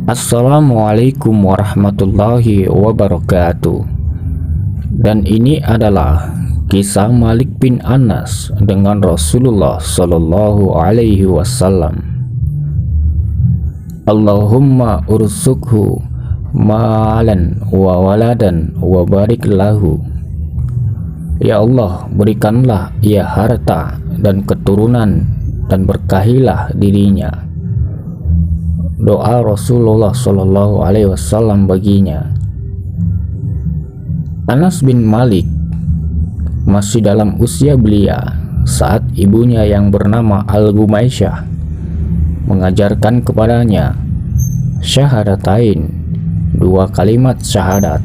Assalamualaikum warahmatullahi wabarakatuh. Dan ini adalah kisah Malik bin Anas dengan Rasulullah Shallallahu Alaihi Wasallam. Allahumma ursukhu ma'alan wa waladan wa barik lahu. Ya Allah, berikanlah ia harta dan keturunan dan berkahilah dirinya. Doa Rasulullah Shallallahu Alaihi Wasallam baginya. Anas bin Malik masih dalam usia belia saat ibunya yang bernama Al-Gumaisyah mengajarkan kepadanya syahadatain, dua kalimat syahadat.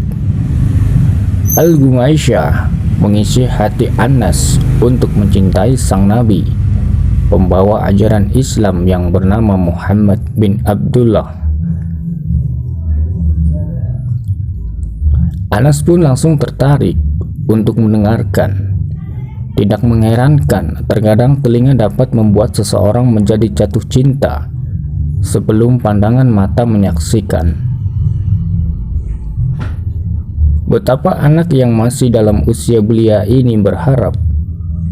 Al-Gumaisyah mengisi hati Anas untuk mencintai sang nabi, pembawa ajaran Islam yang bernama Muhammad bin Abdullah. Anas pun langsung tertarik untuk mendengarkan. Tidak mengherankan, terkadang telinga dapat membuat seseorang menjadi jatuh cinta sebelum pandangan mata menyaksikan. Betapa anak yang masih dalam usia belia ini berharap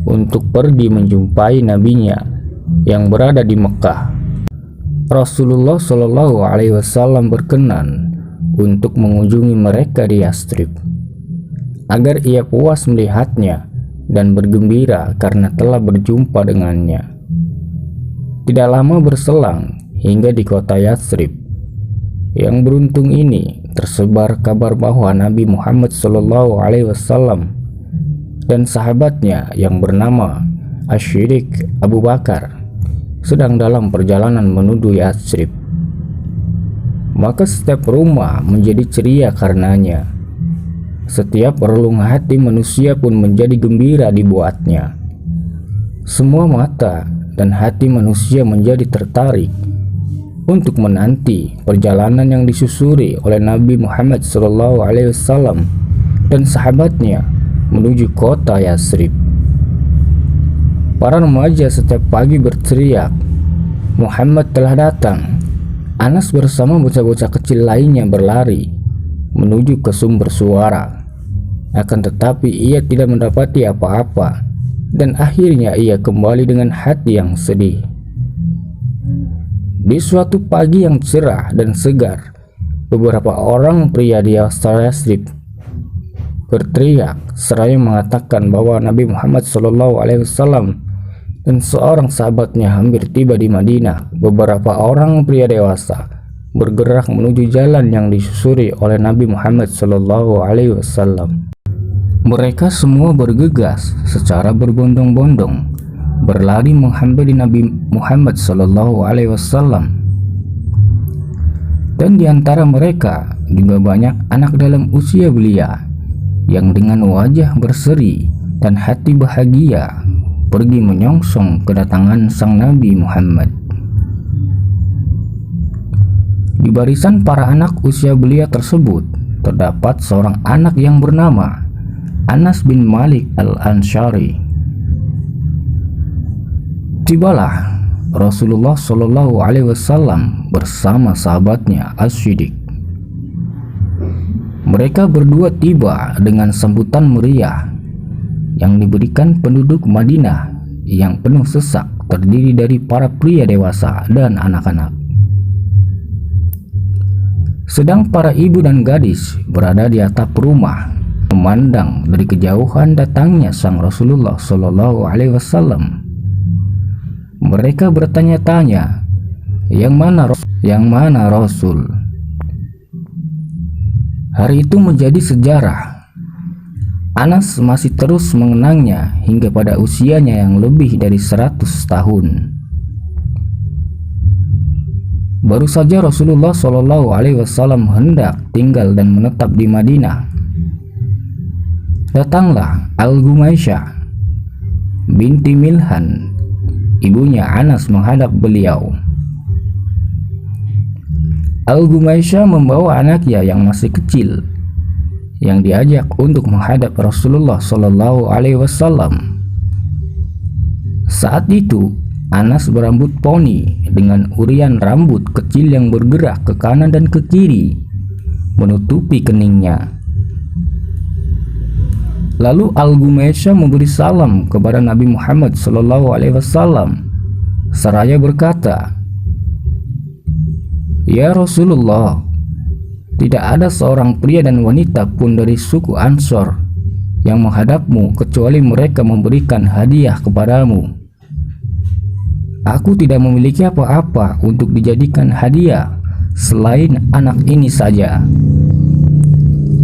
untuk pergi menjumpai nabinya yang berada di Mekah. Rasulullah Shallallahu Alaihi Wasallam berkenan untuk mengunjungi mereka di Yastrib agar ia puas melihatnya dan bergembira karena telah berjumpa dengannya. Tidak lama berselang hingga di kota Yastrib yang beruntung ini tersebar kabar bahwa Nabi Muhammad Shallallahu Alaihi Wasallam dan sahabatnya yang bernama Asy-Syidik Abu Bakar sedang dalam perjalanan menuju Yatsrib. Maka setiap rumah menjadi ceria karenanya. Setiap relung hati manusia pun menjadi gembira dibuatnya. Semua mata dan hati manusia menjadi tertarik untuk menanti perjalanan yang disusuri oleh Nabi Muhammad SAW dan sahabatnya menuju kota Yatsrib. Para remaja setiap pagi berteriak, "Muhammad telah datang." Anas bersama bocah-bocah kecil lainnya berlari menuju ke sumber suara. Akan tetapi ia tidak mendapati apa-apa dan akhirnya ia kembali dengan hati yang sedih. Di suatu pagi yang cerah dan segar, beberapa orang pria di Yatsrib berteriak seraya mengatakan bahwa Nabi Muhammad SAW dan seorang sahabatnya hampir tiba di Madinah. Beberapa orang pria dewasa bergerak menuju jalan yang disusuri oleh Nabi Muhammad SAW. Mereka semua bergegas secara berbondong-bondong berlari menghampiri Nabi Muhammad SAW. Dan di antara mereka juga banyak anak dalam usia belia yang dengan wajah berseri dan hati bahagia pergi menyongsong kedatangan sang Nabi Muhammad. Di barisan para anak usia belia tersebut terdapat seorang anak yang bernama Anas bin Malik Al-Ansyari. Tibalah Rasulullah Shallallahu Alaihi Wasallam bersama sahabatnya Asy-Syidik. Mereka berdua tiba dengan sambutan meriah yang diberikan penduduk Madinah yang penuh sesak, terdiri dari para pria dewasa dan anak-anak. Sedang para ibu dan gadis berada di atap rumah memandang dari kejauhan datangnya sang Rasulullah Shallallahu Alaihi Wasallam. Mereka bertanya-tanya, yang mana Rasul? Hari itu menjadi sejarah. Anas masih terus mengenangnya hingga pada usianya yang lebih dari 100 tahun. Baru saja Rasulullah SAW hendak tinggal dan menetap di Madinah. Datanglah Al-Gumaisyah binti Milhan, ibunya Anas, menghadap beliau. Al-Gumaisyah membawa anaknya yang masih kecil yang diajak untuk menghadap Rasulullah SAW. Saat itu Anas berambut poni dengan urian rambut kecil yang bergerak ke kanan dan ke kiri, menutupi keningnya. Lalu Al-Ghumaysah memberi salam kepada Nabi Muhammad SAW seraya berkata, "Ya Rasulullah, tidak ada seorang pria dan wanita pun dari suku Ansor yang menghadapmu kecuali mereka memberikan hadiah kepadamu. Aku tidak memiliki apa-apa untuk dijadikan hadiah selain anak ini saja.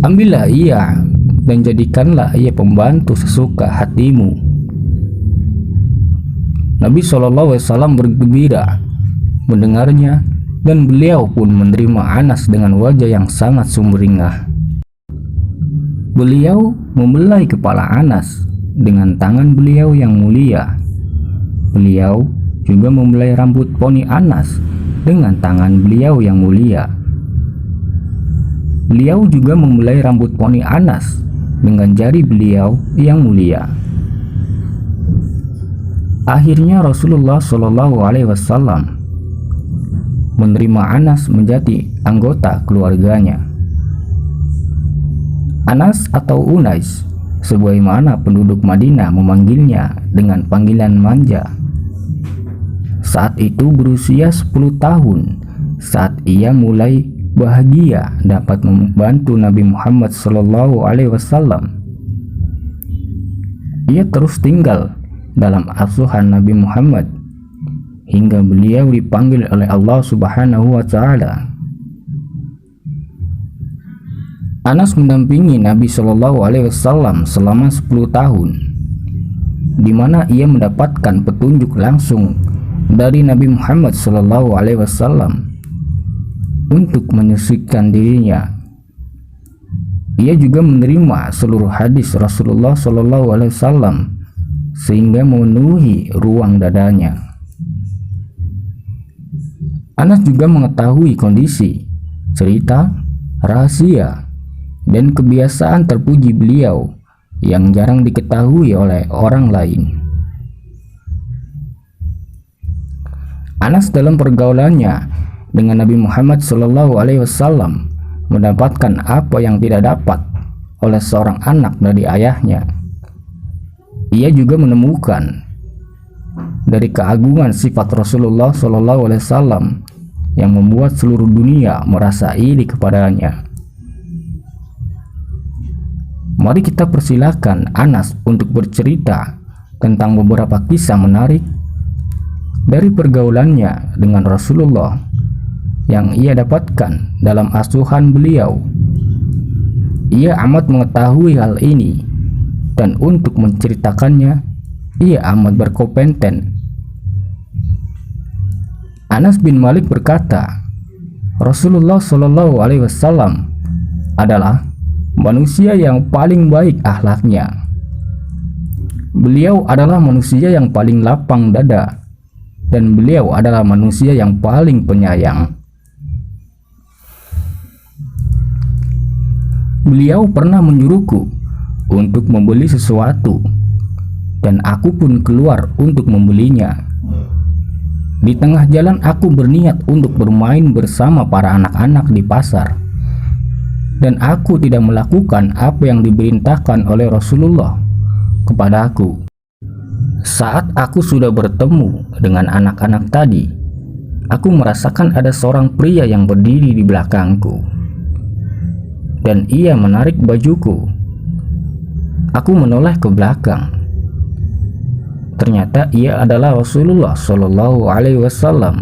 Ambillah ia dan jadikanlah ia pembantu sesuka hatimu." Nabi SAW bergembira mendengarnya, dan beliau pun menerima Anas dengan wajah yang sangat sumringah. Beliau membelai kepala Anas dengan tangan beliau yang mulia. Beliau juga membelai rambut poni Anas dengan tangan beliau yang mulia. Beliau juga membelai rambut poni Anas dengan jari beliau yang mulia. Akhirnya Rasulullah SAW menerima Anas menjadi anggota keluarganya. Anas atau Unais, sebagaimana penduduk Madinah memanggilnya dengan panggilan manja, saat itu berusia 10 tahun saat ia mulai bahagia dapat membantu Nabi Muhammad SAW. Ia terus tinggal dalam asuhan Nabi Muhammad hingga beliau dipanggil oleh Allah Subhanahu wa Ta'ala. Anas mendampingi Nabi SAW selama 10 tahun, di mana ia mendapatkan petunjuk langsung dari Nabi Muhammad SAW untuk menyucikan dirinya. Ia juga menerima seluruh hadis Rasulullah SAW sehingga memenuhi ruang dadanya. Anas juga mengetahui kondisi, cerita, rahasia, dan kebiasaan terpuji beliau yang jarang diketahui oleh orang lain. Anas dalam pergaulannya dengan Nabi Muhammad SAW mendapatkan apa yang tidak dapat oleh seorang anak dari ayahnya. Ia juga menemukan dari keagungan sifat Rasulullah SAW yang membuat seluruh dunia merasa iri kepadanya. Mari kita persilakan Anas untuk bercerita tentang beberapa kisah menarik dari pergaulannya dengan Rasulullah yang ia dapatkan dalam asuhan beliau. Ia amat mengetahui hal ini, dan untuk menceritakannya ia amat berkompeten. Anas bin Malik berkata, Rasulullah SAW adalah manusia yang paling baik akhlaknya. Beliau adalah manusia yang paling lapang dada, dan beliau adalah manusia yang paling penyayang. Beliau pernah menyuruhku untuk membeli sesuatu, dan aku pun keluar untuk membelinya. Di tengah jalan aku berniat untuk bermain bersama para anak-anak di pasar, dan aku tidak melakukan apa yang diperintahkan oleh Rasulullah kepadaku. Saat aku sudah bertemu dengan anak-anak tadi, aku merasakan ada seorang pria yang berdiri di belakangku, dan ia menarik bajuku. Aku menoleh ke belakang. Ternyata ia adalah Rasulullah SAW.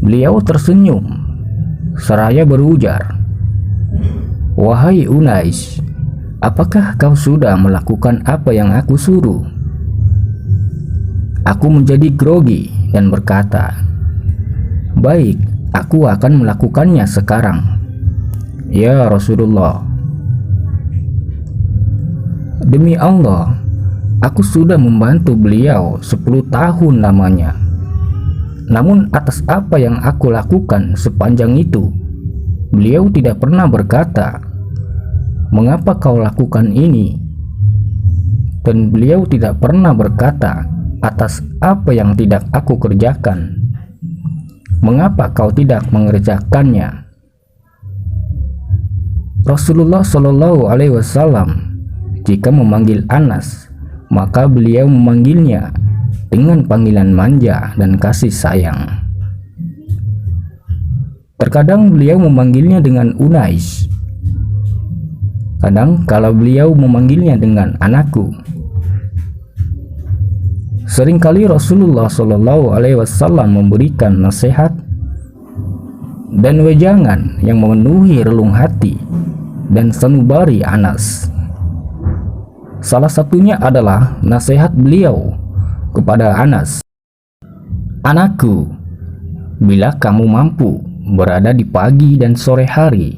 Beliau tersenyum seraya berujar, "Wahai Unais, apakah kau sudah melakukan apa yang aku suruh?" Aku menjadi grogi dan berkata, "Baik, aku akan melakukannya sekarang, ya Rasulullah." Demi Allah, aku sudah membantu beliau 10 tahun lamanya. Namun atas apa yang aku lakukan sepanjang itu, beliau tidak pernah berkata, "Mengapa kau lakukan ini?" Dan beliau tidak pernah berkata atas apa yang tidak aku kerjakan, mengapa kau tidak mengerjakannya?" Rasulullah Shallallahu Alaihi Wasallam jika memanggil Anas, maka beliau memanggilnya dengan panggilan manja dan kasih sayang. Terkadang beliau memanggilnya dengan Unais, kadang kalau beliau memanggilnya dengan anakku. Seringkali Rasulullah Shallallahu Alaihi Wasallam memberikan nasihat dan wejangan yang memenuhi relung hati dan sanubari Anas. Salah satunya adalah nasihat beliau kepada Anas, "Anakku, bila kamu mampu berada di pagi dan sore hari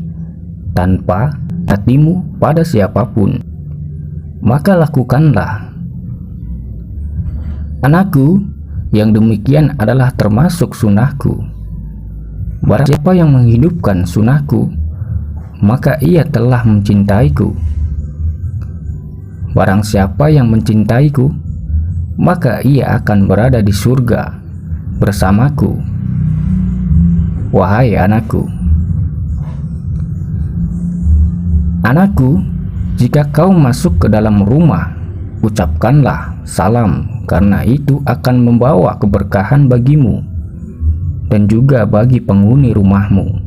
tanpa hatimu pada siapapun, maka lakukanlah. Anakku, yang demikian adalah termasuk sunnahku. Barang siapa yang menghidupkan sunnahku, maka ia telah mencintaiku. Barang siapa yang mencintaiku, maka ia akan berada di surga bersamaku. Wahai anakku, anakku, jika kau masuk ke dalam rumah, ucapkanlah salam, karena itu akan membawa keberkahan bagimu dan juga bagi penghuni rumahmu."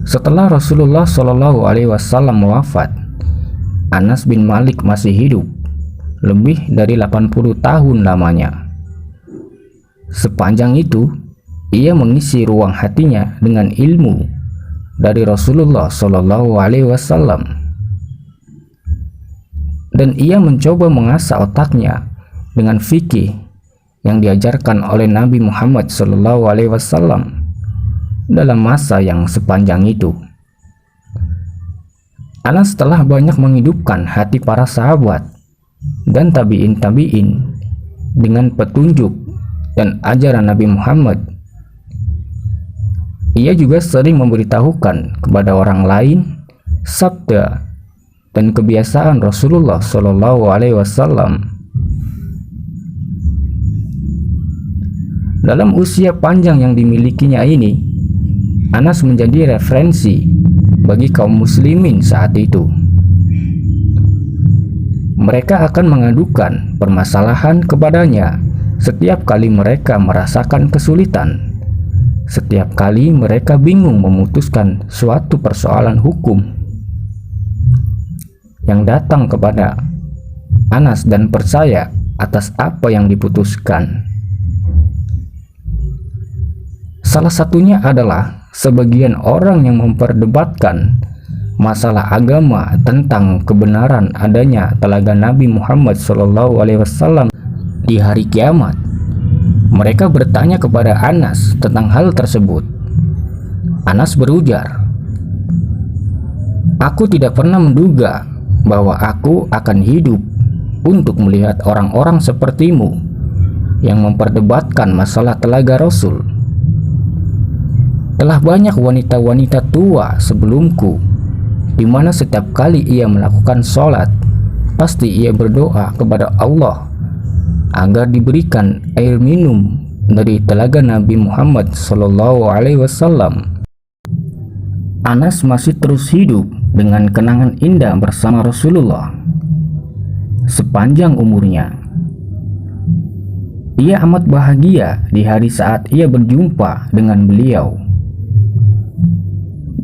Setelah Rasulullah Shallallahu Alaihi Wasallam wafat, Anas bin Malik masih hidup lebih dari 80 tahun lamanya. Sepanjang itu, ia mengisi ruang hatinya dengan ilmu dari Rasulullah Shallallahu Alaihi Wasallam, dan ia mencoba mengasah otaknya dengan fikih yang diajarkan oleh Nabi Muhammad Shallallahu Alaihi Wasallam dalam masa yang sepanjang itu. Anas telah banyak menghidupkan hati para sahabat dan tabi'in dengan petunjuk dan ajaran Nabi Muhammad. Ia juga sering memberitahukan kepada orang lain sabda dan kebiasaan Rasulullah Shallallahu Alaihi Wasallam. Dalam usia panjang yang dimilikinya ini, Anas menjadi referensi bagi kaum muslimin saat itu. Mereka akan mengadukan permasalahan kepadanya setiap kali mereka merasakan kesulitan, setiap kali mereka bingung memutuskan suatu persoalan hukum yang datang kepada Anas dan percaya atas apa yang diputuskan. Salah satunya adalah sebagian orang yang memperdebatkan masalah agama tentang kebenaran adanya telaga Nabi Muhammad SAW di hari kiamat. Mereka bertanya kepada Anas tentang hal tersebut. Anas berujar, "Aku tidak pernah menduga bahwa aku akan hidup untuk melihat orang-orang sepertimu yang memperdebatkan masalah telaga Rasul. Telah banyak wanita-wanita tua sebelumku, di mana setiap kali ia melakukan sholat, pasti ia berdoa kepada Allah agar diberikan air minum dari telaga Nabi Muhammad SAW. Anas masih terus hidup dengan kenangan indah bersama Rasulullah sepanjang umurnya. Ia amat bahagia di hari saat ia berjumpa dengan beliau.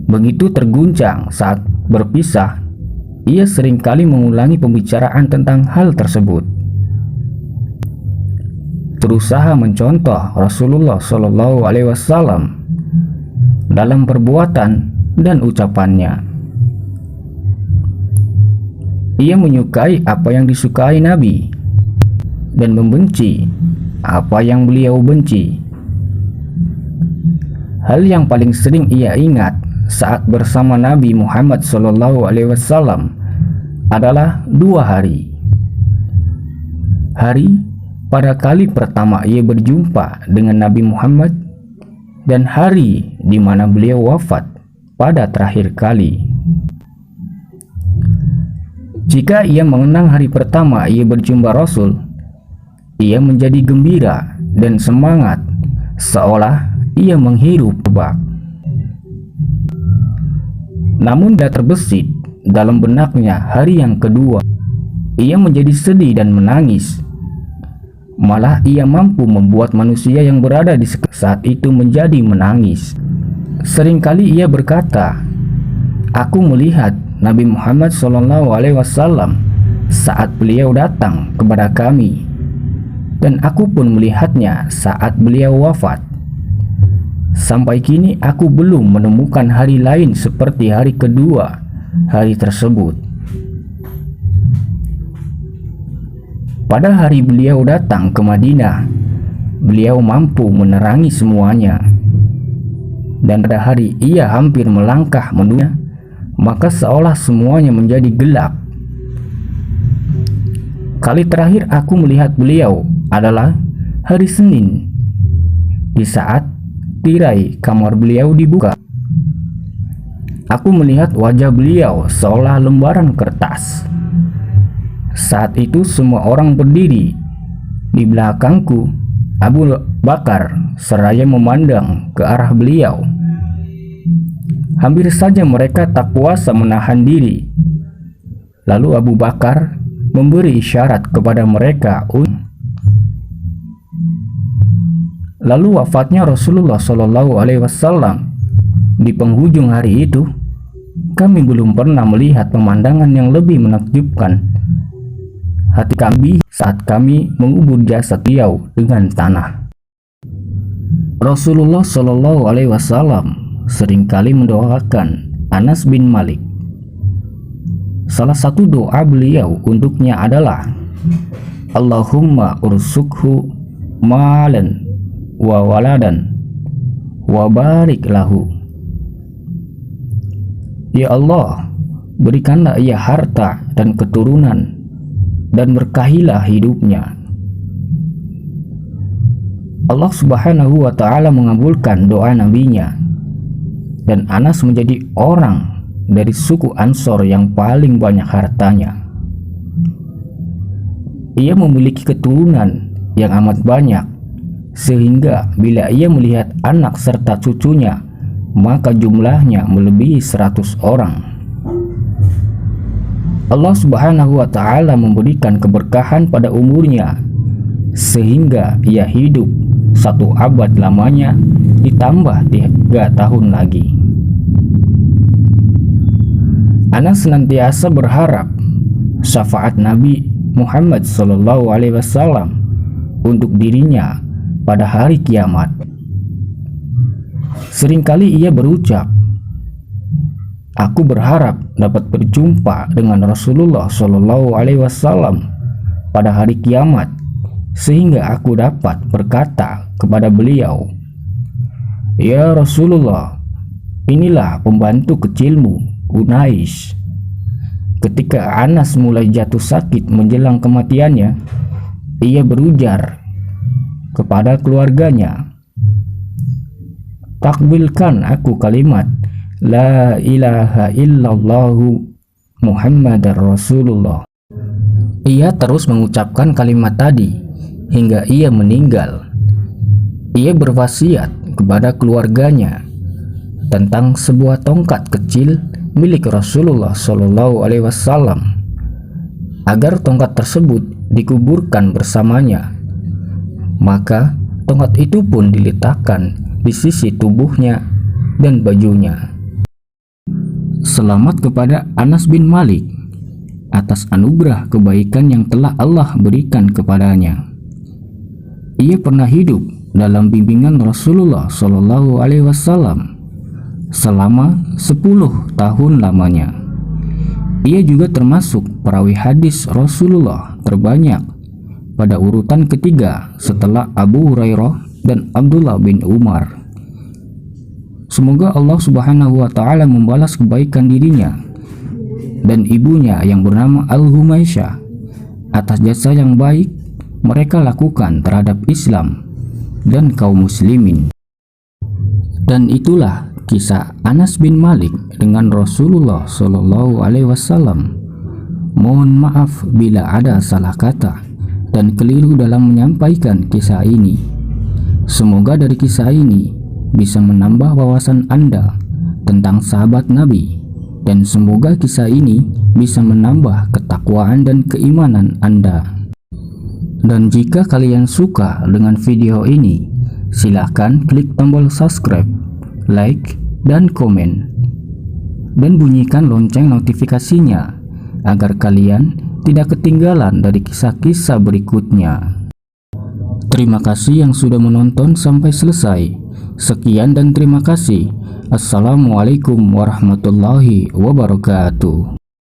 Begitu terguncang saat berpisah, ia seringkali mengulangi pembicaraan tentang hal tersebut, berusaha mencontoh Rasulullah SAW dalam perbuatan dan ucapannya. Ia menyukai apa yang disukai Nabi dan membenci apa yang beliau benci. Hal yang paling sering ia ingat saat bersama Nabi Muhammad SAW adalah 2 hari. Hari pada kali pertama ia berjumpa dengan Nabi Muhammad, dan hari di mana beliau wafat pada terakhir kali. Jika ia mengenang hari pertama ia berjumpa Rasul, ia menjadi gembira dan semangat seolah ia menghirup bak. Namun dia terbesit dalam benaknya hari yang kedua. Ia menjadi sedih dan menangis. Malah ia mampu membuat manusia yang berada di sekitar saat itu menjadi menangis. Seringkali ia berkata, "Aku melihat Nabi Muhammad SAW saat beliau datang kepada kami, dan aku pun melihatnya saat beliau wafat. Sampai kini aku belum menemukan hari lain seperti hari kedua hari tersebut." Pada hari beliau datang ke Madinah, beliau mampu menerangi semuanya. Dan pada hari ia hampir melangkah menunya, maka seolah semuanya menjadi gelap. Kali terakhir aku melihat beliau adalah hari Senin, di saat tirai kamar beliau dibuka. Aku melihat wajah beliau seolah lembaran kertas. Saat itu semua orang berdiri di belakangku. Abu Bakar seraya memandang ke arah beliau. Hampir saja mereka tak kuasa menahan diri. Lalu Abu Bakar memberi isyarat kepada mereka. Lalu wafatnya Rasulullah SAW. Di penghujung hari itu, kami belum pernah melihat pemandangan yang lebih menakjubkan hati kami saat kami mengubur jasad beliau dengan tanah. Rasulullah SAW seringkali mendoakan Anas bin Malik. Salah satu doa beliau untuknya adalah, Allahumma ursukhu malan wa waladan wa barik lahu. Ya Allah, berikanlah ia harta dan keturunan, dan berkahilah hidupnya. Allah Subhanahu wa Ta'ala mengabulkan doa nabinya, dan Anas menjadi orang dari suku Ansor yang paling banyak hartanya. Ia memiliki keturunan yang amat banyak, sehingga bila ia melihat anak serta cucunya, maka jumlahnya melebihi 100 orang. Allah Subhanahu wa Ta'ala memberikan keberkahan pada umurnya, sehingga ia hidup 1 abad lamanya, ditambah 3 tahun lagi. Anas senantiasa berharap syafaat Nabi Muhammad SAW untuk dirinya pada hari kiamat. Seringkali ia berucap, aku berharap dapat berjumpa dengan Rasulullah SAW pada hari kiamat, sehingga aku dapat berkata kepada beliau, ya Rasulullah, inilah pembantu kecilmu, Unais. Ketika Anas mulai jatuh sakit menjelang kematiannya, ia berujar kepada keluarganya, takbilkan aku kalimat La ilaha illallahu Muhammadar Rasulullah. Ia terus mengucapkan kalimat tadi hingga ia meninggal. Ia berwasiat kepada keluarganya tentang sebuah tongkat kecil milik Rasulullah SAW agar tongkat tersebut dikuburkan bersamanya. Maka tongkat itu pun diletakkan di sisi tubuhnya dan bajunya. Selamat kepada Anas bin Malik atas anugerah kebaikan yang telah Allah berikan kepadanya. Ia pernah hidup dalam bimbingan Rasulullah SAW selama 10 tahun lamanya. Ia juga termasuk perawi hadis Rasulullah terbanyak pada urutan ketiga setelah Abu Hurairah dan Abdullah bin Umar. Semoga Allah Subhanahu wa Ta'ala membalas kebaikan dirinya dan ibunya yang bernama Al-Humaisyah atas jasa yang baik mereka lakukan terhadap Islam dan kaum muslimin. Dan itulah kisah Anas bin Malik dengan Rasulullah SAW. Mohon maaf bila ada salah kata dan keliru dalam menyampaikan kisah ini. Semoga dari kisah ini bisa menambah wawasan Anda tentang sahabat Nabi, dan semoga kisah ini bisa menambah ketakwaan dan keimanan Anda. Dan jika kalian suka dengan video ini, silahkan klik tombol subscribe, like, dan komen, dan bunyikan lonceng notifikasinya agar kalian tidak ketinggalan dari kisah-kisah berikutnya. Terima kasih yang sudah menonton sampai selesai. Sekian dan terima kasih. Assalamualaikum warahmatullahi wabarakatuh.